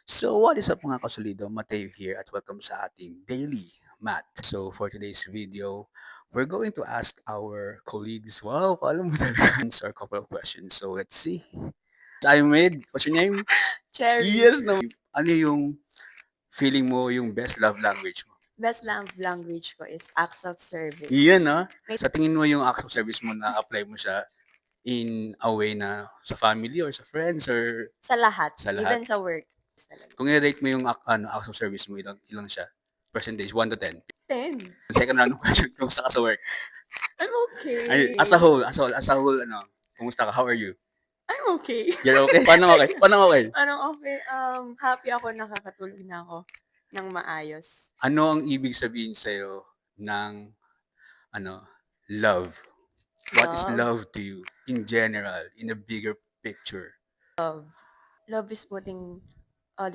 So what is up mga kasulido, Mateo here at welcome sa ating daily math. So for today's video, we're going to ask our colleagues, wow, alam mo talaga, answer a couple of questions. So let's see. I'm with, what's your name? Cherry. Yes naman. Ano yung feeling mo yung best love language mo? Best love language ko is acts of service. Iyan no? Sa tingin mo yung acts of service mo na apply mo siya in a way na sa family or sa friends or Sa lahat. sa lahat? Even sa work. Talaga. Kung i-rate mo yung acts of service mo, ilang siya? Percentage, 1 to 10. 10. Second round of question, kumusta ka sa work? I'm okay. Ay, as a whole, ano, kumusta ka? How are you? I'm okay. You're okay? Paano okay? Paano okay? Anong okay? Happy ako nakakatulog na ako ng maayos. Ano ang ibig sabihin sa'yo ng, ano, love? What is love to you in general, in a bigger picture? Love. Love is putting